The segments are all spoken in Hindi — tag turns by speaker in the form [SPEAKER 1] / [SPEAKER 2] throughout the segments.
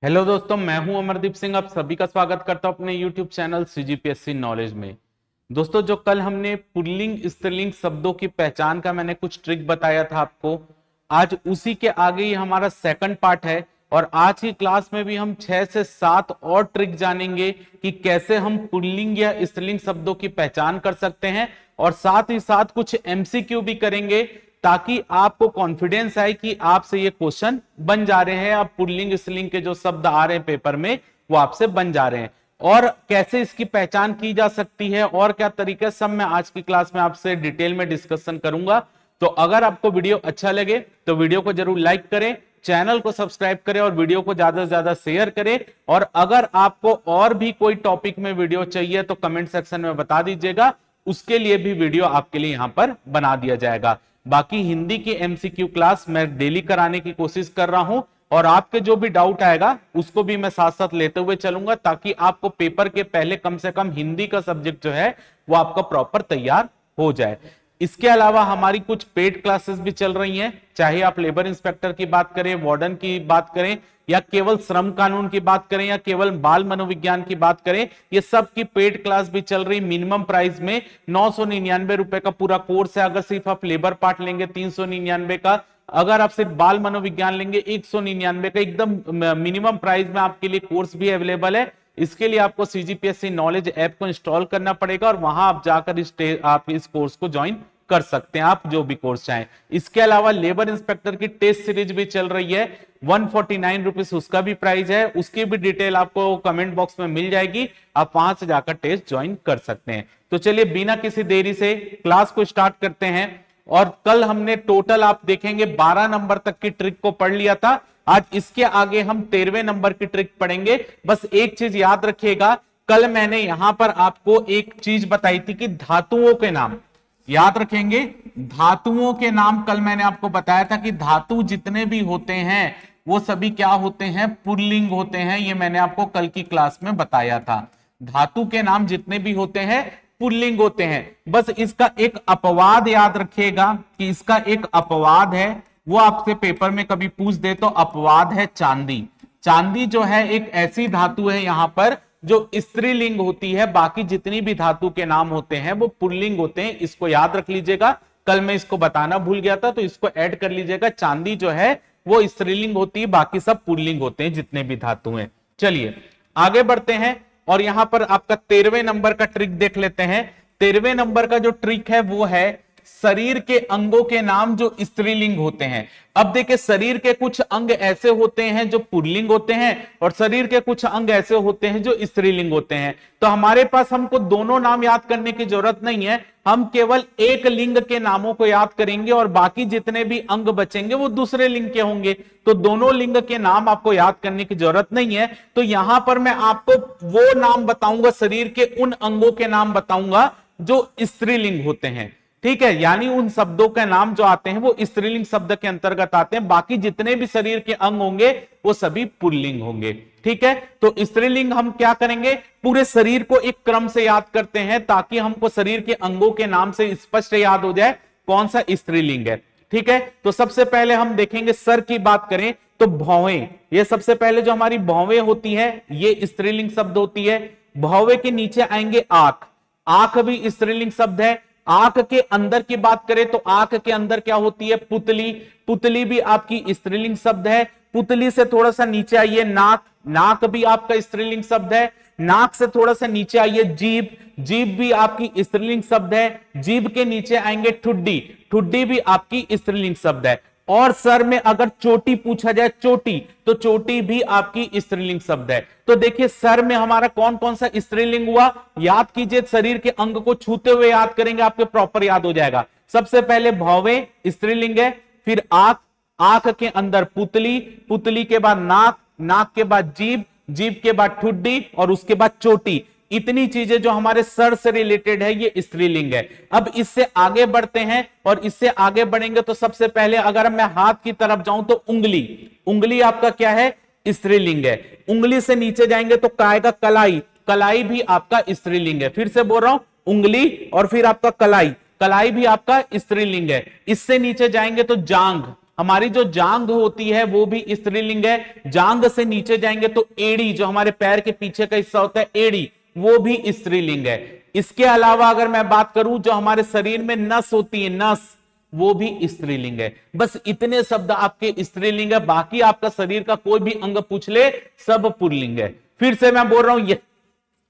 [SPEAKER 1] हेलो दोस्तों, मैं हूं अमरदीप सिंह। आप सभी का स्वागत करता हूं अपने यूट्यूब चैनल सीजीपीएससी नॉलेज में। दोस्तों, जो कल हमने पुल्लिंग स्त्रीलिंग शब्दों की पहचान का मैंने कुछ ट्रिक बताया था आपको, आज उसी के आगे ही हमारा सेकंड पार्ट है। और आज की क्लास में भी हम 6 से 7 और ट्रिक जानेंगे कि कैसे हम पुल्लिंग या स्त्रीलिंग शब्दों की पहचान कर सकते हैं, और साथ ही साथ कुछ एमसीक्यू भी करेंगे ताकि आपको कॉन्फिडेंस आए कि आपसे ये क्वेश्चन बन जा रहे हैं। अब पुल्लिंग स्त्रीलिंग के जो शब्द आ रहे हैं पेपर में वो आपसे बन जा रहे हैं, और कैसे इसकी पहचान की जा सकती है और क्या तरीके, सब मैं आज की क्लास में आपसे डिटेल में डिस्कशन करूंगा। तो अगर आपको वीडियो अच्छा लगे तो वीडियो को जरूर लाइक करें, चैनल को सब्सक्राइब करें और वीडियो को ज्यादा से ज्यादा शेयर करें। और अगर आपको और भी कोई टॉपिक में वीडियो चाहिए तो कमेंट सेक्शन में बता दीजिएगा, उसके लिए भी वीडियो आपके लिए यहां पर बना दिया जाएगा। बाकी हिंदी की एमसीक्यू क्लास मैं डेली कराने की कोशिश कर रहा हूं, और आपके जो भी डाउट आएगा उसको भी मैं साथ साथ लेते हुए चलूंगा, ताकि आपको पेपर के पहले कम से कम हिंदी का सब्जेक्ट जो है वो आपका प्रॉपर तैयार हो जाए। इसके अलावा हमारी कुछ पेड क्लासेस भी चल रही हैं, चाहे आप लेबर इंस्पेक्टर की बात करें, वार्डन की बात करें, या केवल श्रम कानून की बात करें, या केवल बाल मनोविज्ञान की बात करें, ये सब की पेड क्लास भी चल रही। मिनिमम प्राइस में 999 रुपए का पूरा कोर्स है। अगर सिर्फ आप लेबर पार्ट लेंगे 399 का, अगर आप सिर्फ बाल मनोविज्ञान लेंगे 199 का। एकदम मिनिमम प्राइस में आपके लिए कोर्स भी अवेलेबल है। इसके लिए आपको सीजीपीएससी नॉलेज ऐप को इंस्टॉल करना पड़ेगा, और वहां आप जाकर आप इस कोर्स को ज्वाइन कर सकते हैं, आप जो भी कोर्स चाहें। इसके अलावा लेबर इंस्पेक्टर की टेस्ट सीरीज भी चल रही है, 149 रुपीज उसका भी प्राइस है। उसकी भी डिटेल आपको कमेंट बॉक्स में मिल जाएगी, आप वहां से जाकर टेस्ट ज्वाइन कर सकते हैं। तो चलिए बिना किसी देरी से क्लास को स्टार्ट करते हैं। और कल हमने टोटल आप देखेंगे 12 नंबर तक की ट्रिक को पढ़ लिया था। आज इसके आगे हम 13वें नंबर की ट्रिक पढ़ेंगे। बस एक चीज याद रखिएगा, कल मैंने यहां पर आपको एक चीज बताई थी कि धातुओं के नाम याद रखेंगे। धातुओं के नाम कल मैंने आपको बताया था कि धातु जितने भी होते हैं वो सभी क्या होते हैं, पुल्लिंग होते हैं। ये मैंने आपको कल की क्लास में बताया था। धातु के नाम जितने भी होते हैं पुल्लिंग होते हैं। बस इसका एक अपवाद याद रखिएगा कि इसका एक अपवाद है, वो आपसे पेपर में कभी पूछ दे तो अपवाद है चांदी। चांदी जो है एक ऐसी धातु है यहां पर जो स्त्रीलिंग होती है, बाकी जितनी भी धातु के नाम होते हैं वो पुल्लिंग होते हैं। इसको याद रख लीजिएगा, कल मैं इसको बताना भूल गया था तो इसको ऐड कर लीजिएगा। चांदी जो है वो स्त्रीलिंग होती है, बाकी सब पुल्लिंग होते हैं जितने भी धातु हैं। चलिए आगे बढ़ते हैं, और यहां पर आपका 13वें नंबर का ट्रिक देख लेते हैं। 13वें नंबर का जो ट्रिक है वो है शरीर के अंगों के नाम जो स्त्रीलिंग होते हैं। अब देखिए, शरीर के कुछ अंग ऐसे होते हैं जो पुल्लिंग होते हैं, और शरीर के कुछ अंग ऐसे होते हैं जो स्त्रीलिंग होते हैं। तो हमारे पास हमको दोनों नाम याद करने की जरूरत नहीं है, हम केवल एक लिंग के नामों को याद करेंगे, और बाकी जितने भी अंग बचेंगे वो दूसरे लिंग के होंगे। तो दोनों लिंग के नाम आपको याद करने की जरूरत नहीं है। तो यहां पर मैं आपको वो नाम बताऊंगा, शरीर के उन अंगों के नाम बताऊंगा जो स्त्रीलिंग होते हैं। ठीक है, यानी उन शब्दों के नाम जो आते हैं वो स्त्रीलिंग शब्द के अंतर्गत आते हैं, बाकी जितने भी शरीर के अंग होंगे वो सभी पुल्लिंग होंगे। ठीक है, तो स्त्रीलिंग हम क्या करेंगे, पूरे शरीर को एक क्रम से याद करते हैं ताकि हमको शरीर के अंगों के नाम से स्पष्ट याद हो जाए कौन सा स्त्रीलिंग है। ठीक है, तो सबसे पहले हम देखेंगे, सर की बात करें तो भौवें, ये सबसे पहले जो हमारी भौवें होती है ये स्त्रीलिंग शब्द होती है। भौवें के नीचे आएंगे आंख, आंख भी स्त्रीलिंग शब्द है। आंख के अंदर की बात करें तो आंख के अंदर क्या होती है, पुतली, पुतली भी आपकी स्त्रीलिंग शब्द है। पुतली से थोड़ा सा नीचे आइए नाक, नाक भी आपका स्त्रीलिंग शब्द है। नाक से थोड़ा सा नीचे आइए जीभ, जीभ भी आपकी स्त्रीलिंग शब्द है। जीभ के नीचे आएंगे ठुड्डी, ठुड्डी भी आपकी स्त्रीलिंग शब्द है। और सर में अगर चोटी पूछा जाए, चोटी, तो चोटी भी आपकी स्त्रीलिंग शब्द है। तो देखिए सर में हमारा कौन कौन सा स्त्रीलिंग हुआ, याद कीजिए, शरीर के अंग को छूते हुए याद करेंगे, आपके प्रॉपर याद हो जाएगा। सबसे पहले भौवें स्त्रीलिंग है, फिर आंख, आंख के अंदर पुतली, पुतली के बाद नाक, नाक के बाद जीभ, जीभ के बाद ठुड्डी, और उसके बाद चोटी। इतनी चीजें जो हमारे सर से रिलेटेड है ये स्त्रीलिंग है। अब इससे आगे बढ़ते हैं, और इससे आगे बढ़ेंगे तो सबसे पहले अगर मैं हाथ की तरफ जाऊं तो उंगली, उंगली आपका क्या है, स्त्रीलिंग है। उंगली से नीचे जाएंगे तो क्या आएगा, कलाई, कलाई भी आपका स्त्रीलिंग है। फिर से बोल रहा हूं, उंगली और फिर आपका कलाई, कलाई भी आपका स्त्रीलिंग है। इससे नीचे जाएंगे तो जांघ, हमारी जो जांघ होती है वो भी स्त्रीलिंग है। जांघ से नीचे जाएंगे तो एड़ी, जो हमारे पैर के पीछे का हिस्सा होता है एड़ी, वो भी स्त्रीलिंग है। इसके अलावा अगर मैं बात करूं, जो हमारे शरीर में नस होती है, नस, वो भी स्त्रीलिंग है। बस इतने शब्द आपके स्त्रीलिंग है, बाकी आपका शरीर का कोई भी अंग पूछ ले सब पुल्लिंग है। फिर से मैं बोल रहा हूं,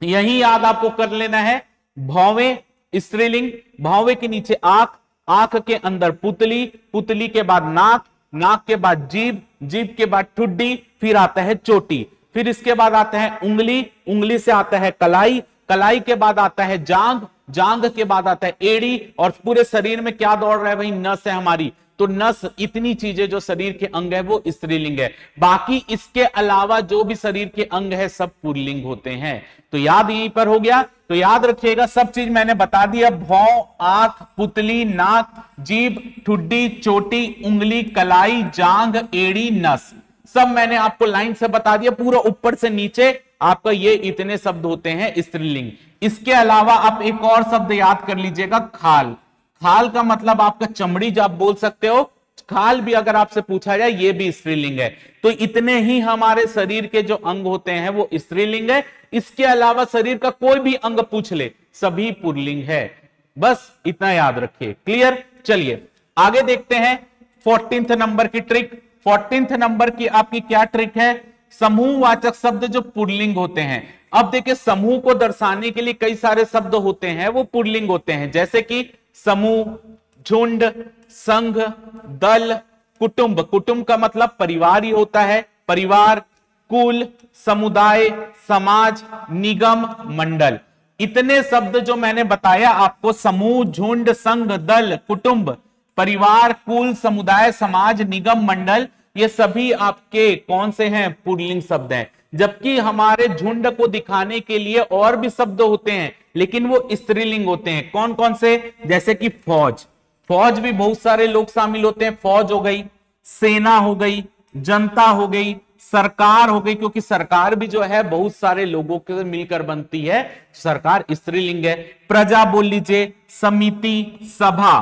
[SPEAKER 1] यही याद आपको कर लेना है। भौवें स्त्रीलिंग, भौवें के नीचे आंख, आंख के अंदर पुतली, पुतली के बाद नाक, नाक के बाद जीभ, जीभ के बाद ठुड्डी, फिर आता है चोटी, फिर इसके बाद आता है उंगली, उंगली से आता है कलाई, कलाई के बाद आता है जांघ, जांघ के बाद आता है एड़ी, और पूरे शरीर में क्या दौड़ रहा है भाई, नस है हमारी। तो नस, इतनी चीजें जो शरीर के अंग है वो स्त्रीलिंग है। बाकी इसके अलावा जो भी शरीर के अंग है सब पुल्लिंग होते हैं। तो याद यहीं पर हो गया। तो याद रखिएगा, सब चीज मैंने बता दिया। भौं, आंख, पुतली, नाक, जीभ, ठुड्डी, चोटी, उंगली, कलाई, जांघ, एड़ी, नस, सब मैंने आपको लाइन से बता दिया। पूरा ऊपर से नीचे आपका ये इतने शब्द होते हैं स्त्रीलिंग। इसके अलावा आप एक और शब्द याद कर लीजिएगा, खाल। खाल का मतलब आपका चमड़ी, जो आप बोल सकते हो, खाल भी अगर आपसे पूछा जाए ये भी स्त्रीलिंग है। तो इतने ही हमारे शरीर के जो अंग होते हैं वो स्त्रीलिंग है। इसके अलावा शरीर का कोई भी अंग पूछ ले सभी पुल्लिंग है। बस इतना याद रखिए। क्लियर? चलिए आगे देखते हैं 14th नंबर की ट्रिक। 14th नंबर की आपकी क्या ट्रिक है? समूहवाचक शब्द जो पुल्लिंग होते हैं। अब देखिए, समूह को दर्शाने के लिए कई सारे शब्द होते हैं वो पुल्लिंग होते हैं, जैसे कि समूह, झुंड, संघ, दल, कुटुंब। कुटुंब का मतलब परिवार ही होता है, परिवार, कुल, समुदाय, समाज, निगम, मंडल। इतने शब्द जो मैंने बताया आपको, समूह, झुंड, संघ, दल, कुटुंब, परिवार, कुल, समुदाय, समाज, निगम, मंडल, ये सभी आपके कौन से हैं? पुल्लिंग शब्द हैं। जबकि हमारे झुंड को दिखाने के लिए और भी शब्द होते हैं लेकिन वो स्त्रीलिंग होते हैं। कौन कौन से? जैसे कि फौज, फौज भी बहुत सारे लोग शामिल होते हैं। फौज हो गई, सेना हो गई, जनता हो गई, सरकार हो गई, क्योंकि सरकार भी जो है बहुत सारे लोगों के मिलकर बनती है, सरकार स्त्रीलिंग है। प्रजा बोल लीजिए, समिति, सभा,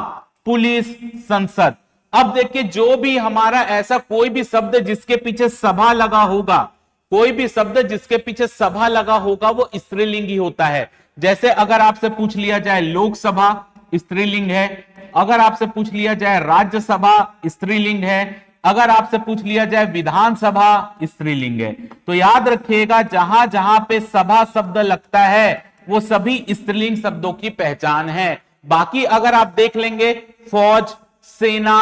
[SPEAKER 1] पुलिस, संसद। अब देखिए, जो भी हमारा ऐसा कोई भी शब्द जिसके पीछे सभा लगा होगा, कोई भी शब्द जिसके पीछे सभा लगा होगा वो स्त्रीलिंग ही होता है। जैसे अगर आपसे पूछ लिया जाए लोकसभा, स्त्रीलिंग है। अगर आपसे पूछ लिया जाए राज्यसभा, स्त्रीलिंग है। अगर आपसे पूछ लिया जाए विधानसभा, स्त्रीलिंग है। तो याद रखिएगा, जहां जहां पे सभा शब्द लगता है वो सभी स्त्रीलिंग शब्दों की पहचान है। बाकी अगर आप देख लेंगे, फौज, सेना,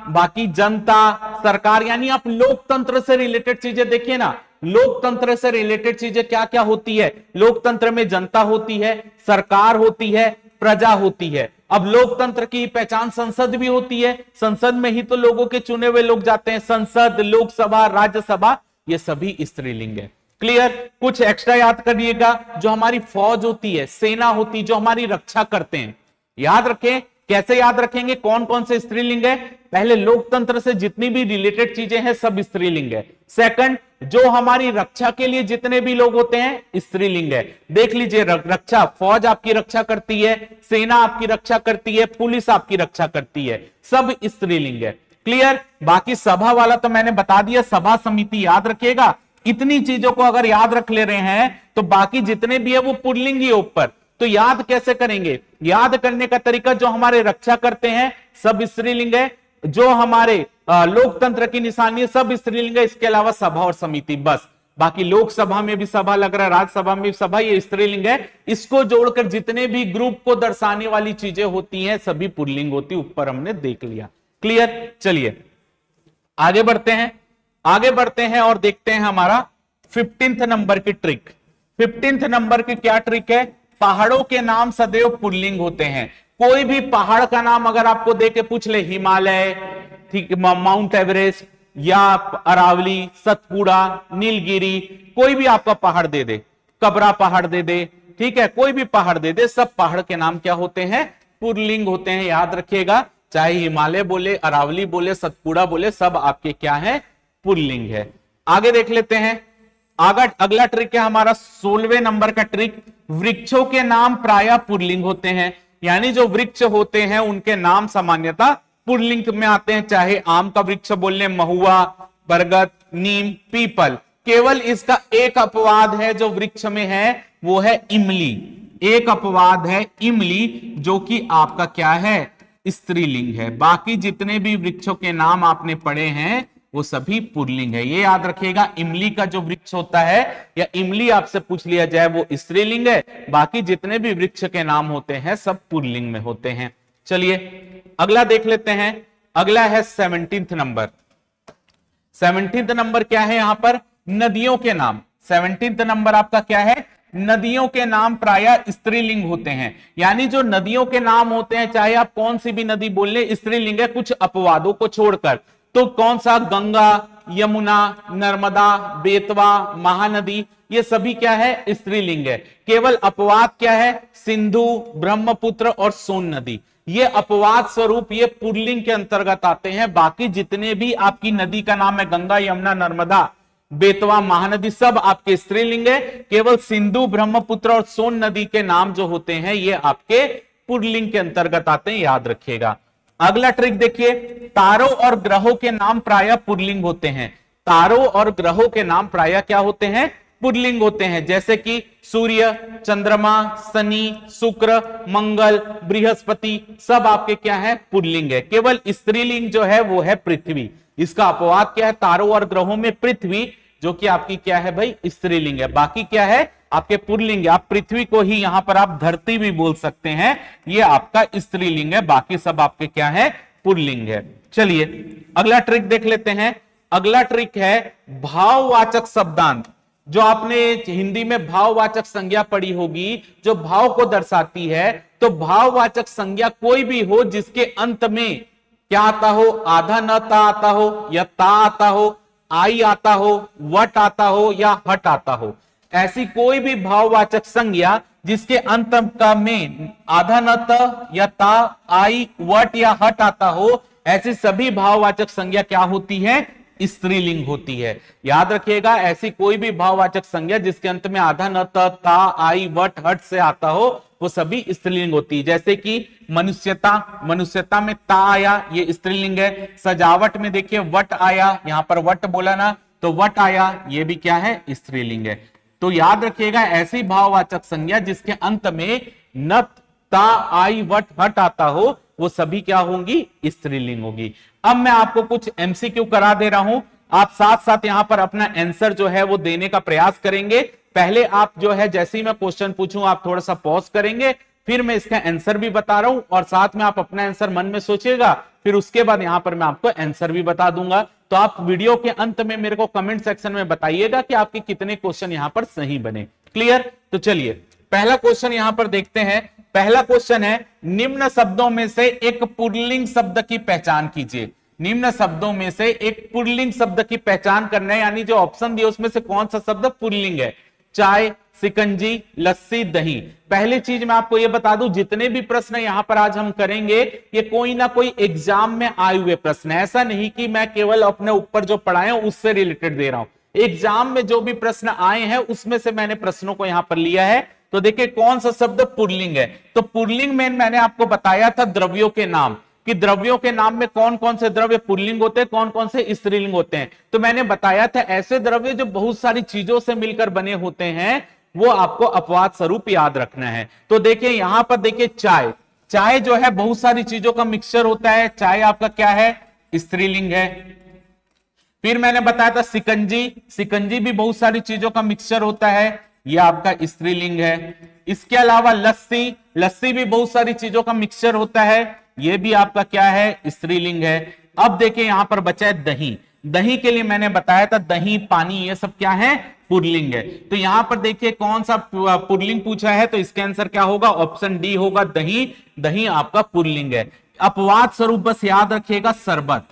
[SPEAKER 1] बाकी जनता, सरकार, यानी आप लोकतंत्र से रिलेटेड चीजें देखिए ना। लोकतंत्र से रिलेटेड चीजें क्या क्या होती है? लोकतंत्र में जनता होती है, सरकार होती है, प्रजा होती है। अब लोकतंत्र की पहचान संसद भी होती है, संसद में ही तो लोगों के चुने हुए लोग जाते हैं। संसद, लोकसभा, राज्यसभा, ये सभी स्त्रीलिंग है। क्लियर? कुछ एक्स्ट्रा याद करिएगा, जो हमारी फौज होती है, सेना होती है, जो हमारी रक्षा करते हैं, याद रखें। कैसे याद रखेंगे? कौन कौन से स्त्रीलिंग है? पहले, लोकतंत्र से जितनी भी रिलेटेड चीजें हैं सब स्त्रीलिंग है। सेकंड, जो हमारी रक्षा के लिए जितने भी लोग होते हैं स्त्रीलिंग है। देख लीजिए, रक्षा, फौज आपकी रक्षा करती है, सेना आपकी रक्षा करती है, पुलिस आपकी रक्षा करती है, सब स्त्रीलिंग है। क्लियर? बाकी सभा वाला तो मैंने बता दिया, सभा, समिति, याद रखिएगा। इतनी चीजों को अगर याद रख ले रहे हैं तो बाकी जितने भी है वो पुल्लिंग ही ऊपर। तो याद कैसे करेंगे? याद करने का तरीका, जो हमारे रक्षा करते हैं सब स्त्रीलिंग है, जो हमारे लोकतंत्र की निशानी है सब स्त्रीलिंग है। इसके अलावा सभा और समिति, बस। बाकी लोकसभा में भी सभा लग रहा है, राज्यसभा में भी सभा, ये स्त्रीलिंग है। इसको जोड़कर जितने भी ग्रुप को दर्शाने वाली चीजें होती हैं सभी पुल्लिंग होती, ऊपर हमने देख लिया। क्लियर? चलिए आगे बढ़ते हैं। आगे बढ़ते हैं और देखते हैं हमारा 15th नंबर की ट्रिक। 15th नंबर की क्या ट्रिक है? पहाड़ों के नाम सदैव पुल्लिंग होते हैं। कोई भी पहाड़ का नाम अगर आपको देके पूछ ले, हिमालय, ठीक, माउंट एवरेस्ट या अरावली, सतपुड़ा, नीलगिरी, कोई भी आपका पहाड़ दे दे, कबरा पहाड़ दे दे, ठीक है, कोई भी पहाड़ दे दे, सब पहाड़ के नाम क्या होते हैं? पुल्लिंग होते हैं। याद रखिएगा, चाहे हिमालय बोले, अरावली बोले, सतपुड़ा बोले, सब आपके क्या है? पुल्लिंग है। आगे देख लेते हैं। अगला ट्रिक है हमारा 16वें नंबर का ट्रिक। वृक्षों के नाम प्रायः पुल्लिंग होते हैं, यानी जो वृक्ष होते हैं उनके नाम सामान्यतः पुल्लिंग में आते हैं, चाहे आम का वृक्ष बोल ले, महुआ, बरगद, नीम, पीपल। केवल इसका एक अपवाद है जो वृक्ष में है, वो है इमली। एक अपवाद है इमली, जो कि आपका क्या है, स्त्रीलिंग है। बाकी जितने भी वृक्षों के नाम आपने पढ़े हैं वो सभी पुल्लिंग है। ये याद रखिएगा, इमली का जो वृक्ष होता है या इमली आपसे पूछ लिया जाए वो स्त्रीलिंग है, बाकी जितने भी वृक्ष के नाम होते हैं सब पुल्लिंग में होते हैं। चलिए अगला देख लेते हैं। अगला है 17th नंबर। 17th नंबर क्या है यहां पर, नदियों के नाम। 17th नंबर आपका क्या है, नदियों के नाम प्रायः स्त्रीलिंग होते हैं। यानी जो नदियों के नाम होते हैं, चाहे आप कौन सी भी नदी बोल ले, स्त्रीलिंग है, कुछ अपवादों को छोड़कर। तो कौन सा, गंगा, यमुना, नर्मदा, बेतवा, महानदी, ये सभी क्या है, स्त्रीलिंग है। केवल अपवाद क्या है, सिंधु, ब्रह्मपुत्र और सोन नदी, ये अपवाद स्वरूप ये पुल्लिंग के अंतर्गत आते हैं। बाकी जितने भी आपकी नदी का नाम है, गंगा, यमुना, नर्मदा, बेतवा, महानदी, सब आपके स्त्रीलिंग है। केवल सिंधु, ब्रह्मपुत्र और सोन नदी के नाम जो होते हैं ये आपके पुल्लिंग के अंतर्गत आते हैं, याद रखिएगा। अगला ट्रिक देखिए, तारों और ग्रहों के नाम प्रायः पुल्लिंग होते हैं। तारों और ग्रहों के नाम प्रायः क्या होते हैं, पुल्लिंग होते हैं। जैसे कि सूर्य, चंद्रमा, शनि, शुक्र, मंगल, बृहस्पति, सब आपके क्या है, पुल्लिंग है। केवल स्त्रीलिंग जो है वो है पृथ्वी। इसका अपवाद क्या है, तारों और ग्रहों में पृथ्वी, जो कि आपकी क्या है भाई, स्त्रीलिंग है। बाकी क्या है, आपके पुल्लिंग है। आप पृथ्वी को ही यहां पर आप धरती भी बोल सकते हैं, ये आपका स्त्रीलिंग है। बाकी सब आपके क्या है, पुल्लिंग है। चलिए अगला ट्रिक देख लेते हैं। अगला ट्रिक है भाववाचक शब्दांत। जो आपने हिंदी में भाववाचक संज्ञा पढ़ी होगी, जो भाव को दर्शाती है, तो भाववाचक संज्ञा कोई भी हो जिसके अंत में क्या आता हो, आधा न ता आता हो, या ता आता हो, आई आता हो, वट आता हो, या हट आता हो, ऐसी कोई भी भाववाचक संज्ञा जिसके अंत का में आधा न त या ता, आई, वट या हट आता हो, ऐसी सभी भाववाचक संज्ञा क्या होती है, स्त्रीलिंग होती है। याद रखिएगा, ऐसी कोई भी भाववाचक संज्ञा जिसके अंत में आधा न त, ता, आई, वट, हट से आता हो, वो सभी स्त्रीलिंग होती है। जैसे कि मनुष्यता, मनुष्यता में ता आया, ये स्त्रीलिंग है। सजावट में देखिए वट आया, यहां पर वट बोला ना, तो वट आया, ये भी क्या है, स्त्रीलिंग है। तो याद रखिएगा, ऐसी भाववाचक संज्ञा जिसके अंत में न, ता, आई, वट, हट आता हो, वो सभी क्या होंगी, स्त्रीलिंग होगी। अब मैं आपको कुछ एमसीक्यू करा दे रहा हूं, आप साथ साथ यहां पर अपना आंसर जो है वो देने का प्रयास करेंगे। पहले आप जो है, जैसे ही मैं क्वेश्चन पूछूं आप थोड़ा सा पॉज करेंगे, फिर मैं इसका आंसर भी बता रहा हूं और साथ में आप अपना आंसर मन में सोचिएगा, फिर उसके बाद यहां पर मैं आपको आंसर भी बता दूंगा। तो आप वीडियो के अंत में मेरे को कमेंट सेक्शन में बताइएगा कि आपके कितने क्वेश्चन यहां पर सही बने। क्लियर? तो चलिए पहला क्वेश्चन यहां पर देखते हैं। पहला क्वेश्चन है, निम्न शब्दों में से एक पुल्लिंग शब्द की पहचान कीजिए। निम्न शब्दों में से एक पुल्लिंग शब्द की पहचान करना है, यानी जो ऑप्शन दिए उसमें से कौन सा शब्द पुल्लिंग है। चाय, सिकंजी, लस्सी, दही। पहली चीज मैं आपको यह बता दूं, जितने भी प्रश्न यहां पर आज हम करेंगे ये कोई ना कोई एग्जाम में आए हुए प्रश्न है। ऐसा नहीं कि मैं केवल अपने ऊपर जो पढ़ाए उससे रिलेटेड दे रहा हूं। एग्जाम में जो भी प्रश्न आए हैं उसमें से मैंने प्रश्नों को यहां पर लिया है। तो देखिए कौन सा शब्द पुल्लिंग है। तो पुल्लिंग में मैंने आपको बताया था द्रव्यों के नाम, कि द्रव्यों के नाम में कौन कौन से द्रव्य पुल्लिंग होते हैं, कौन कौन से स्त्रीलिंग होते हैं। तो मैंने बताया था ऐसे द्रव्य जो बहुत सारी चीजों से मिलकर बने होते हैं, वो आपको अपवाद स्वरूप याद रखना है। तो देखिए यहां पर देखिए चाय, चाय जो है बहुत सारी चीजों का मिक्सचर होता है, चाय आपका क्या है, स्त्रीलिंग है। फिर मैंने बताया था सिकंजी, सिकंजी भी बहुत सारी चीजों का मिक्सचर होता है, यह आपका स्त्रीलिंग है। इसके अलावा लस्सी, लस्सी भी बहुत सारी चीजों का मिक्सचर होता है, यह भी आपका क्या है, स्त्रीलिंग है। अब देखिए यहां पर बचा है दही, दही के लिए मैंने बताया था दही, पानी, ये सब क्या है, पुल्लिंग है। तो यहां पर देखिए कौन सा पुल्लिंग पूछा है, तो इसका आंसर क्या होगा, ऑप्शन डी होगा, दही। दही आपका पुल्लिंग है। अपवाद स्वरूप बस याद रखिएगा शरबत,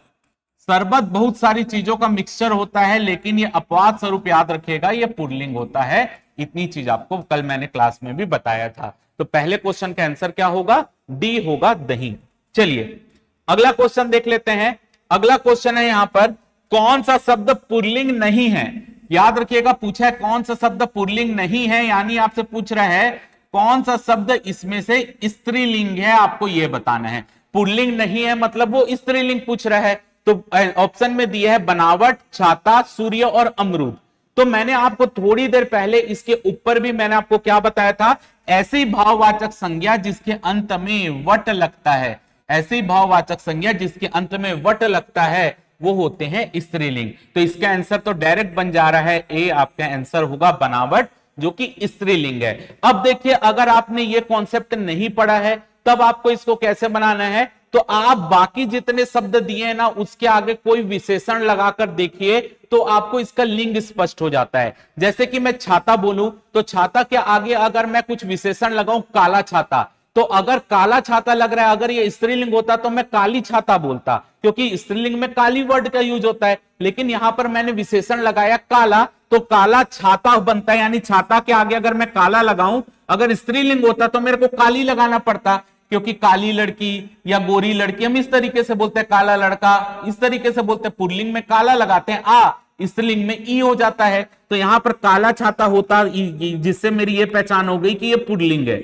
[SPEAKER 1] शरबत बहुत सारी चीजों का मिक्सचर होता है, लेकिन ये अपवाद स्वरूप याद रखिएगा ये पुल्लिंग होता है। इतनी चीज आपको कल मैंने क्लास में भी बताया था। तो पहले क्वेश्चन का आंसर क्या होगा, डी होगा, दही। चलिए अगला क्वेश्चन देख लेते हैं। अगला क्वेश्चन है यहां पर, कौन सा शब्द पुल्लिंग नहीं है। याद रखिएगा पूछा है कौन सा शब्द पुल्लिंग नहीं है, यानी आपसे पूछ रहा है कौन सा शब्द इसमें से स्त्रीलिंग है, आपको यह बताना है। पुल्लिंग नहीं है, मतलब वो स्त्रीलिंग पूछ रहा है। तो ऑप्शन में दिया है बनावट, छाता, सूर्य और अमरूद। तो मैंने आपको थोड़ी देर पहले इसके ऊपर भी मैंने आपको क्या बताया था, ऐसी भाववाचक संज्ञा जिसके अंत में वट लगता है, ऐसी भाववाचक संज्ञा जिसके अंत में वट लगता है वो होते हैं स्त्रीलिंग। तो इसका आंसर तो डायरेक्ट बन जा रहा है, ए आपका आंसर होगा बनावट, जो कि स्त्रीलिंग है। अब देखिए, अगर आपने ये कॉन्सेप्ट नहीं पढ़ा है तब आपको इसको कैसे बनाना है, तो आप बाकी जितने शब्द दिए हैं ना उसके आगे कोई विशेषण लगाकर देखिए तो आपको इसका लिंग स्पष्ट हो जाता है। जैसे कि मैं छाता बोलूं तो छाता के आगे अगर मैं कुछ विशेषण लगाऊं, काला छाता, तो अगर काला छाता लग रहा है, अगर ये स्त्रीलिंग होता तो मैं काली छाता बोलता, क्योंकि स्त्रीलिंग में काली वर्ड का यूज होता है। लेकिन यहां पर मैंने विशेषण लगाया काला, तो काला छाता बनता है, यानी छाता के आगे अगर मैं काला लगाऊं, अगर स्त्रीलिंग होता तो मेरे को काली लगाना पड़ता, क्योंकि काली लड़की या गोरी लड़की हम इस तरीके से बोलते हैं, काला लड़का इस तरीके से बोलते हैं, पुल्लिंग में काला लगाते हैं आ, स्त्रीलिंग में ई हो जाता है। तो यहां पर काला छाता होता, जिससे मेरी ये पहचान हो गई कि ये पुल्लिंग है।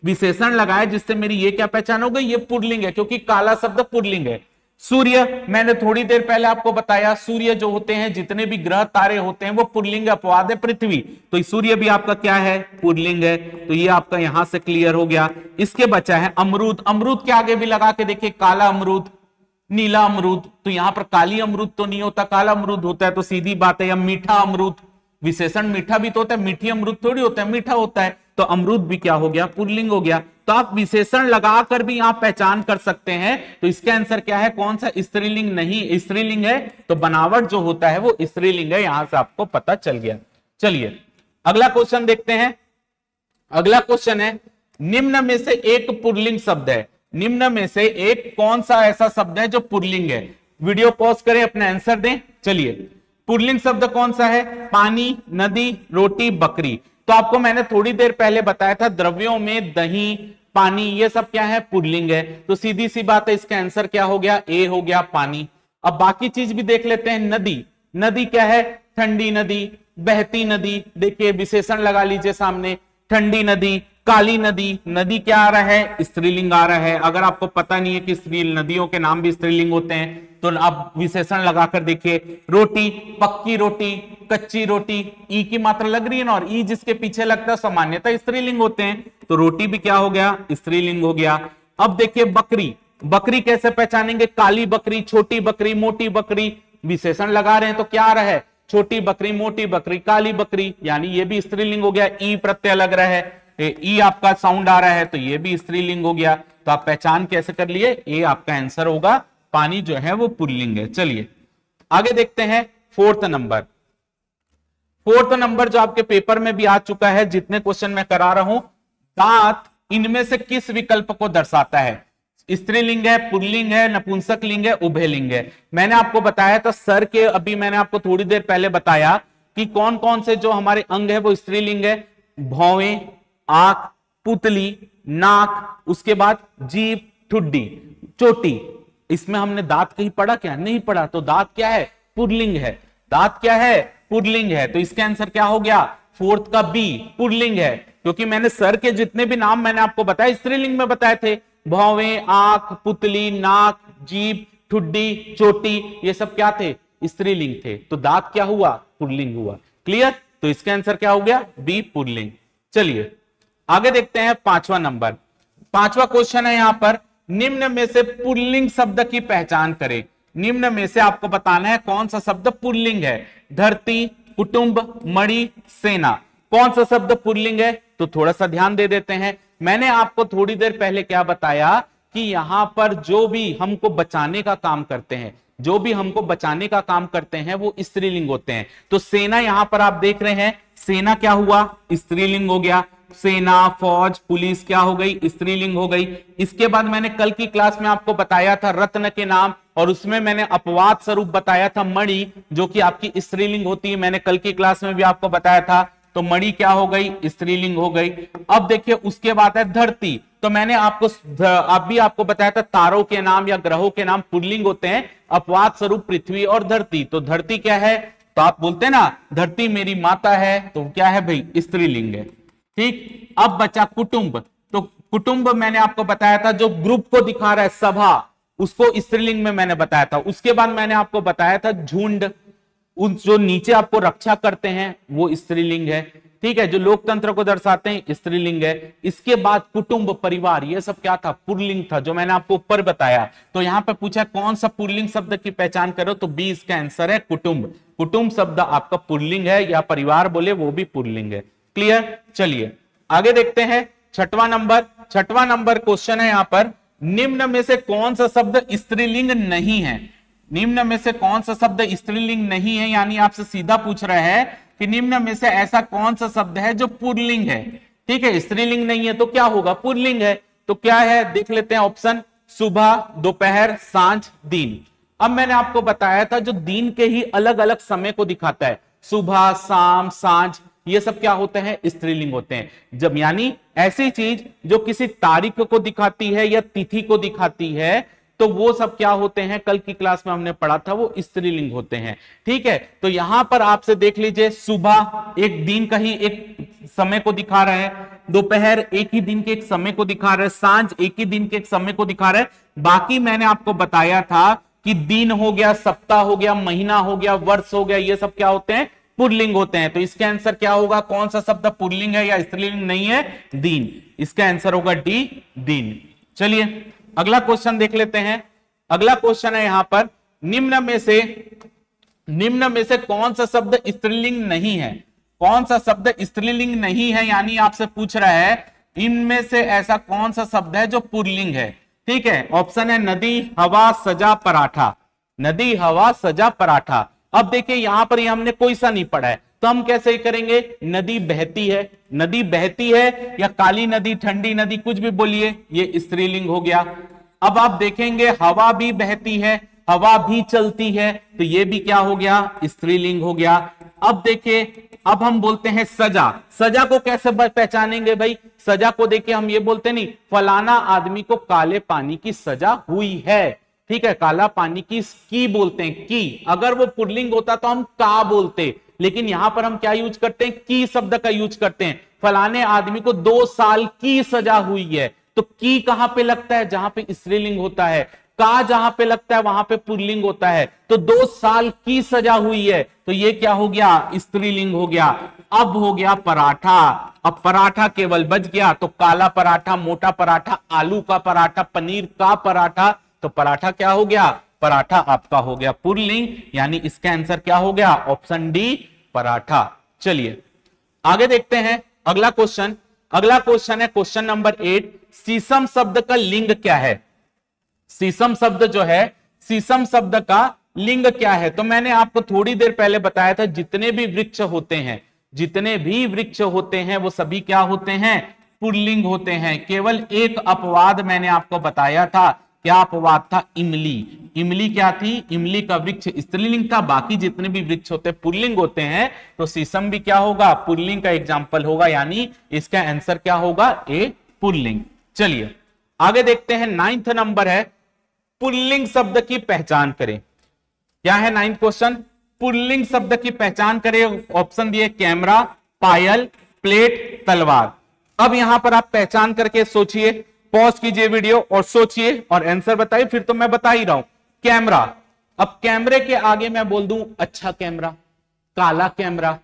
[SPEAKER 1] विशेषण लगाया जिससे मेरी ये क्या पहचान हो गई, ये पुल्लिंग है, क्योंकि काला शब्द पुल्लिंग है। सूर्य, मैंने थोड़ी देर पहले आपको बताया, सूर्य जो होते हैं, जितने भी ग्रह तारे होते हैं वो पुल्लिंग अपवाद है पृथ्वी, तो सूर्य भी आपका क्या है, पुल्लिंग है। तो ये आपका यहां से क्लियर हो गया। इसके बचा है अमरूद। अमरूद के आगे भी लगा के देखिए, काला अमरूद, नीला अमरूद, तो यहां पर काली अमरूद तो नहीं होता, काला अमरूद होता है, तो सीधी बात है। या मीठा अमरूद, विशेषण मीठा भी तो होता है, मीठी अमरूद थोड़ी होता है, मीठा होता है, तो अमरूद भी क्या हो गया, पुल्लिंग हो गया। तो आप विशेषण लगाकर भी आप पहचान कर सकते हैं। तो इसका आंसर क्या है, कौन सा, स्त्रीलिंग नहीं, स्त्रीलिंग है, तो बनावट जो होता है वो स्त्रीलिंग है, यहां से आपको पता चल गया। चलिए अगला क्वेश्चन देखते हैं। अगला क्वेश्चन है, निम्न में से एक पुल्लिंग शब्द है, निम्न में से एक कौन सा ऐसा शब्द है जो पुल्लिंग है। वीडियो पॉज करें, अपने आंसर दें। चलिए, पुल्लिंग शब्द कौन सा है, पानी, नदी, रोटी, बकरी। तो आपको मैंने थोड़ी देर पहले बताया था, द्रव्यों में दही, पानी, ये सब क्या है, पुल्लिंग है। तो सीधी सी बात है, इसका आंसर क्या हो गया, ए हो गया, पानी। अब बाकी चीज भी देख लेते हैं। नदी, नदी क्या है, ठंडी नदी, बहती नदी, देखिए विशेषण लगा लीजिए सामने, ठंडी नदी, काली नदी, नदी क्या आ रहा है, स्त्रीलिंग आ रहा है। अगर आपको पता नहीं है कि स्त्री नदियों के नाम भी स्त्रीलिंग होते हैं तो आप विशेषण लगाकर देखिए। रोटी, पक्की रोटी, कच्ची रोटी, ई की मात्रा लग रही है ना, और ई जिसके पीछे लगता है सामान्यतः स्त्रीलिंग होते हैं, तो रोटी भी क्या हो गया, स्त्रीलिंग हो गया। अब देखिए बकरी, बकरी कैसे पहचानेंगे, काली बकरी, छोटी बकरी, मोटी बकरी, विशेषण लगा रहे हैं तो क्या आ रहा है, छोटी बकरी, मोटी बकरी, काली बकरी, यानी ये भी स्त्रीलिंग हो गया। ई प्रत्यय लग रहा है, ई आपका साउंड आ रहा है, तो ये भी स्त्रीलिंग हो गया। तो आप पहचान कैसे कर लिए, ए आपका आंसर होगा, पानी जो है वो पुल्लिंग है। चलिए आगे देखते हैं। फोर्थ नंबर, फोर्थ नंबर जो आपके पेपर में भी आ चुका है, जितने क्वेश्चन मैं करा रहा हूं, दांत इनमें से किस विकल्प को दर्शाता है। स्त्रीलिंग है, पुल्लिंग है, नपुंसक लिंग है, उभयलिंग है। मैंने आपको बताया था सर के, अभी मैंने आपको थोड़ी देर पहले बताया कि कौन कौन से जो हमारे अंग है वो स्त्रीलिंग है। भौवें, आंख, पुतली, नाक, उसके बाद जीभ, ठुड्डी, चोटी। इसमें हमने दांत कहीं पढ़ा क्या, नहीं पढ़ा, तो दांत क्या है, पुल्लिंग है। दांत क्या है, पुल्लिंग है। तो इसका आंसर क्या हो गया, फोर्थ का बी, पुल्लिंग है। क्योंकि मैंने सर के जितने भी नाम मैंने आपको बताया स्त्रीलिंग में बताए थे, भौवें, आंख, पुतली, नाक, जीभ, ठुड्डी, चोटी, ये सब क्या थे, स्त्रीलिंग थे। तो दांत क्या हुआ, पुल्लिंग हुआ। क्लियर, तो इसका आंसर क्या हो गया, बी, पुल्लिंग। चलिए आगे देखते हैं। पांचवा नंबर, पांचवा क्वेश्चन है यहां पर, निम्न में से पुल्लिंग शब्द की पहचान करें। निम्न में से आपको बताना है कौन सा शब्द पुल्लिंग है। धरती, कुटुंब, मणि, सेना, कौन सा शब्द पुल्लिंग है, तो थोड़ा सा ध्यान दे देते हैं। मैंने आपको थोड़ी देर पहले क्या बताया कि यहां पर जो भी हमको बचाने का काम करते हैं, जो भी हमको बचाने का काम करते हैं वो स्त्रीलिंग होते हैं। तो सेना यहां पर आप देख रहे हैं, सेना क्या हुआ, स्त्रीलिंग हो गया। सेना, फौज, पुलिस क्या हो गई, स्त्रीलिंग हो गई। इसके बाद मैंने कल की क्लास में आपको बताया था रत्न के नाम, और उसमें मैंने अपवाद स्वरूप बताया था मणि, जो कि आपकी स्त्रीलिंग होती है। मैंने कल की क्लास में भी आपको बताया था, तो मणि क्या हो गई, स्त्रीलिंग हो गई। अब देखिए उसके बाद है धरती, तो मैंने आपको बताया था तारों के नाम या ग्रहों के नाम पुल्लिंग होते हैं, अपवाद स्वरूप पृथ्वी और धरती। तो धरती क्या है, तो आप बोलते हैं ना धरती मेरी माता है, तो क्या है भाई, स्त्रीलिंग है। ठीक, अब बचा कुटुंब, तो कुटुंब मैंने आपको बताया था जो ग्रुप को दिखा रहा है, सभा, उसको स्त्रीलिंग में मैंने बताया था। उसके बाद मैंने आपको बताया था झुंड, उन जो नीचे आपको रक्षा करते हैं वो स्त्रीलिंग है, ठीक है, जो लोकतंत्र को दर्शाते हैं स्त्रीलिंग है। इसके बाद कुटुंब, परिवार, ये सब क्या था, पुल्लिंग था, जो मैंने आपको ऊपर बताया। तो यहां पे पूछा कौन सा पुल्लिंग शब्द की पहचान करो, तो बी इसका आंसर है कुटुंब। कुटुंब शब्द आपका पुल्लिंग है, या परिवार बोले वो भी पुल्लिंग है। क्लियर? चलिए आगे देखते हैं। छठवां नंबर क्वेश्चन है यहां पर, निम्न में से कौन सा शब्द स्त्रीलिंग नहीं है? निम्न में से कौन सा शब्द स्त्रीलिंग नहीं है, यानी आपसे सीधा पूछ रहा है कि निम्न में से ऐसा कौन सा शब्द है जो पुल्लिंग है। ठीक है, स्त्रीलिंग नहीं है तो क्या होगा, पुल्लिंग है। तो क्या है, देख लेते हैं ऑप्शन, सुबह, दोपहर, सांझ, दिन। अब मैंने आपको बताया था जो दिन के ही अलग अलग समय को दिखाता है, सुबह, शाम, सांझ, ये सब क्या होते हैं, स्त्रीलिंग होते हैं। जब यानी ऐसी चीज जो किसी तारीख को दिखाती है या तिथि को दिखाती है, तो वो सब क्या होते हैं, कल की क्लास में हमने पढ़ा था, वो स्त्रीलिंग होते हैं। ठीक है, तो यहां पर आपसे देख लीजिए, सुबह एक दिन का ही एक समय को दिखा रहा है, दोपहर एक ही दिन के एक समय को दिखा रहा है, सांझ एक ही दिन के एक समय को दिखा रहा है। बाकी मैंने आपको बताया था कि दिन हो गया, सप्ताह हो गया, महीना हो गया, वर्ष हो गया, ये सब क्या होते हैं, पुल्लिंग होते हैं। तो इसका आंसर क्या होगा, कौन सा शब्द पुल्लिंग है या स्त्रीलिंग नहीं है, दिन। इसका आंसर होगा डी, दिन। चलिए अगला क्वेश्चन देख लेते हैं। अगला क्वेश्चन है यहां पर, निम्न में से कौन सा शब्द स्त्रीलिंग नहीं है? कौन सा शब्द स्त्रीलिंग नहीं है, यानी आपसे पूछ रहा है इनमें से ऐसा कौन सा शब्द है जो पुल्लिंग है। ठीक है, ऑप्शन है नदी, हवा, सजा, पराठा। नदी, हवा, सजा, पराठा। अब देखिए यहां पर हमने कोई सा नहीं पढ़ा है, तो हम कैसे करेंगे, नदी बहती है, नदी बहती है, या काली नदी, ठंडी नदी, कुछ भी बोलिए, ये स्त्रीलिंग हो गया। अब आप देखेंगे हवा भी बहती है, हवा भी चलती है, तो ये भी क्या हो गया, स्त्रीलिंग हो गया। अब देखिए, अब हम बोलते हैं सजा। सजा को कैसे पहचानेंगे भाई, सजा को देखिए हम ये बोलते नहीं, फलाना आदमी को काले पानी की सजा हुई है। ठीक है, काला पानी की बोलते हैं, की। अगर वो पुल्लिंग होता तो हम का बोलते, लेकिन यहां पर हम क्या यूज करते हैं, की शब्द का यूज करते हैं। फलाने आदमी को 2 साल की सजा हुई है, तो की कहां पे लगता है, जहां पे स्त्रीलिंग होता है। का जहां पे लगता है वहां पे पुल्लिंग होता है। तो 2 साल की सजा हुई है, तो ये क्या हो गया, स्त्रीलिंग हो गया। अब हो गया पराठा। अब पराठा केवल बच गया, तो काला पराठा, मोटा पराठा, आलू का पराठा, पनीर का पराठा, तो पराठा क्या हो गया, पराठा आपका हो गया पुल्लिंग, यानी इसका आंसर क्या हो गया, ऑप्शन डी, पराठा। चलिए आगे देखते हैं अगला क्वेश्चन। अगला क्वेश्चन है क्वेश्चन नंबर 8, शीशम शब्द का लिंग क्या है? शीशम शब्द जो है, शीशम शब्द का लिंग क्या है? तो मैंने आपको थोड़ी देर पहले बताया था, जितने भी वृक्ष होते हैं, जितने भी वृक्ष होते हैं वो सभी क्या होते हैं, पुल्लिंग होते हैं। केवल एक अपवाद मैंने आपको बताया था, क्या अपवाद था, इमली। इमली क्या थी, इमली का वृक्ष स्त्रीलिंग था, बाकी जितने भी वृक्ष होते हैं पुल्लिंग होते हैं। तो शीशम भी क्या होगा, पुल्लिंग का एग्जाम्पल होगा, यानी इसका आंसर क्या होगा, ए, पुल्लिंग। चलिए आगे देखते हैं। 9th नंबर है, पुल्लिंग शब्द की पहचान करें। क्या है 9th क्वेश्चन, पुल्लिंग शब्द की पहचान करें। ऑप्शन दिए, कैमरा, पायल, प्लेट, तलवार। अब यहां पर आप पहचान करके सोचिए, पॉज कीजिए वीडियो और सोचिए और आंसर बताइए। फिर तो मैं बता ही रहा हूं, कैमरा। अब कैमरे के आगे मैं बोल दूं अच्छा कैमरा, काला कैमरा,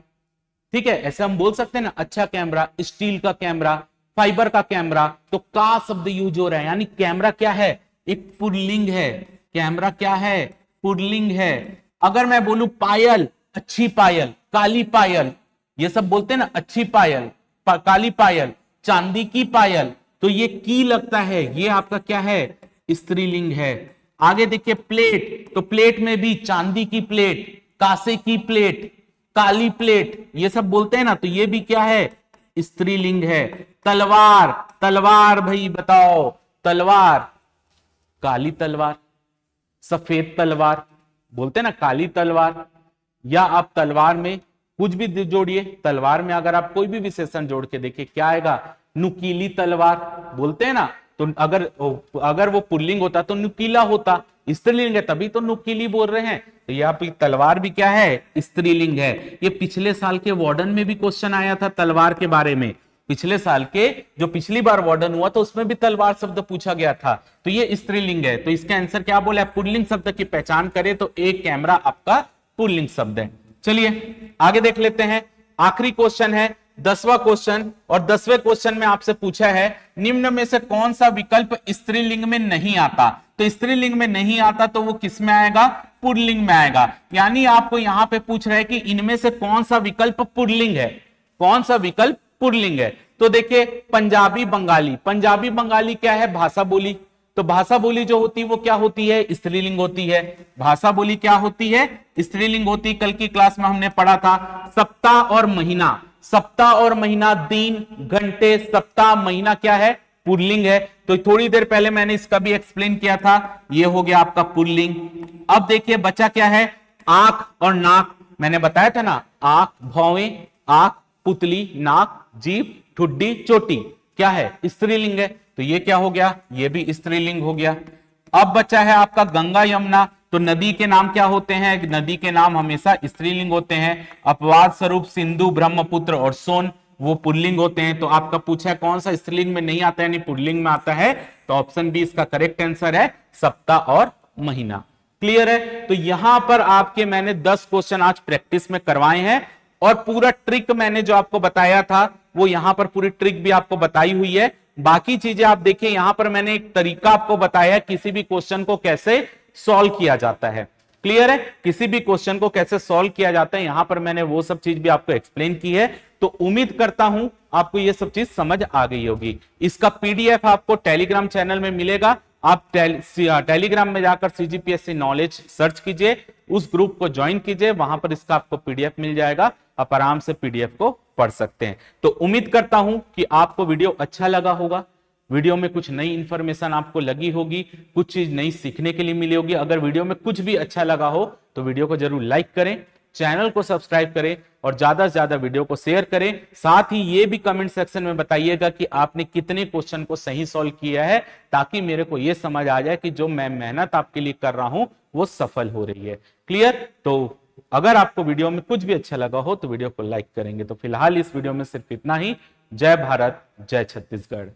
[SPEAKER 1] ठीक है, ऐसे हम बोल सकते हैं ना, अच्छा कैमरा, स्टील का कैमरा, फाइबर का कैमरा, तो का शब्द यूज हो रहा है, यानी कैमरा क्या है, एक पुल्लिंग है। कैमरा क्या है, पुल्लिंग है। अगर मैं बोलूं पायल, अच्छी पायल, काली पायल, ये सब बोलते हैं ना, अच्छी पायल, काली पायल, चांदी की पायल, तो ये की लगता है, ये आपका क्या है, स्त्रीलिंग है। आगे देखिए प्लेट, तो प्लेट में भी चांदी की प्लेट, कांसे की प्लेट, काली प्लेट, ये सब बोलते हैं ना, तो ये भी क्या है, स्त्रीलिंग है। तलवार, तलवार भाई बताओ, तलवार, काली तलवार, सफेद तलवार, बोलते हैं ना काली तलवार। या आप तलवार में कुछ भी जोड़िए, तलवार में अगर आप कोई भी विशेषण जोड़ के देखिए क्या आएगा, नुकीली तलवार, बोलते हैं ना। तो अगर वो पुल्लिंग होता तो नुकीला होता, स्त्रीलिंग है तभी तो नुकीली बोल रहे हैं। तो यहाँ पे तलवार भी क्या है, स्त्रीलिंग है। ये पिछले साल के वार्डन में भी क्वेश्चन आया था तलवार के बारे में, पिछले साल के जो पिछली बार वार्डन हुआ तो उसमें भी तलवार शब्द पूछा गया था, तो ये स्त्रीलिंग है। तो इसका आंसर क्या बोला है, पुल्लिंग शब्द की पहचान करें तो एक कैमरा आपका पुल्लिंग शब्द है। चलिए आगे देख लेते हैं, आखिरी क्वेश्चन है 10वां क्वेश्चन, और 10वें क्वेश्चन में आपसे पूछा है निम्न में से कौन सा विकल्प स्त्रीलिंग में नहीं आता। तो स्त्रीलिंग में नहीं आता तो वो किस में आएगा, पुल्लिंग में आएगा। यानी आपको यहां पे पूछ रहा है कि इनमें से कौन सा विकल्प पुल्लिंग है, कौन सा विकल्प पुल्लिंग है। तो देखिए पंजाबी बंगाली, पंजाबी बंगाली क्या है, भाषा बोली। तो भाषा बोली जो होती है वो क्या होती है, स्त्रीलिंग होती है। भाषा बोली क्या होती है, स्त्रीलिंग होती है। कल की क्लास में हमने पढ़ा था सप्ताह और महीना, सप्ताह और महीना, दिन, घंटे, सप्ताह, महीना क्या है, पुल्लिंग है। तो थोड़ी देर पहले मैंने इसका भी एक्सप्लेन किया था, ये हो गया आपका पुल्लिंग। अब देखिए बचा क्या है, आंख और नाक। मैंने बताया था ना, आंख, भौवें, आंख, पुतली, नाक, जीभ, ठुड्डी, चोटी क्या है, स्त्रीलिंग है। तो ये क्या हो गया, ये भी स्त्रीलिंग हो गया। अब बचा है आपका गंगा यमुना। तो नदी के नाम क्या होते हैं, नदी के नाम हमेशा स्त्रीलिंग होते हैं। अपवाद स्वरूप सिंधु, ब्रह्मपुत्र और सोन वो पुल्लिंग होते हैं। तो आपका पूछा है कौन सा स्त्रीलिंग में नहीं आता है, यानी पुल्लिंग में आता है, तो ऑप्शन बी इसका करेक्ट आंसर है, सप्ताह और महीना। क्लियर है। तो यहां पर आपके मैंने 10 क्वेश्चन आज प्रैक्टिस में करवाए हैं, और पूरा ट्रिक मैंने जो आपको बताया था वो यहां पर पूरी ट्रिक भी आपको बताई हुई है। बाकी चीजें आप देखिए, यहां पर मैंने एक तरीका आपको बताया किसी भी क्वेश्चन को कैसे सॉल्व किया जाता है। क्लियर है, किसी भी क्वेश्चन को कैसे सॉल्व किया जाता है, यहां पर मैंने वो सब चीज भी आपको एक्सप्लेन की है। तो उम्मीद करता हूं आपको ये सब चीज समझ आ गई होगी। इसका पीडीएफ आपको टेलीग्राम चैनल में मिलेगा। आप टेलीग्राम में जाकर सीजीपीएससी नॉलेज सर्च कीजिए, उस ग्रुप को ज्वाइन कीजिए, वहां पर इसका आपको पीडीएफ मिल जाएगा, आप आराम से पीडीएफ को पढ़ सकते हैं। तो उम्मीद करता हूं कि आपको वीडियो अच्छा लगा होगा, वीडियो में कुछ नई इंफॉर्मेशन आपको लगी होगी, कुछ चीज नई सीखने के लिए मिली होगी। अगर वीडियो में कुछ भी अच्छा लगा हो तो वीडियो को जरूर लाइक करें, चैनल को सब्सक्राइब करें और ज्यादा से ज्यादा वीडियो को शेयर करें। साथ ही ये भी कमेंट सेक्शन में बताइएगा कि आपने कितने क्वेश्चन को सही सॉल्व किया है, ताकि मेरे को ये समझ आ जाए कि जो मैं मेहनत आपके लिए कर रहा हूं वो सफल हो रही है। क्लियर। तो अगर आपको वीडियो में कुछ भी अच्छा लगा हो तो वीडियो को लाइक करेंगे। तो फिलहाल इस वीडियो में सिर्फ इतना ही। जय भारत, जय छत्तीसगढ़।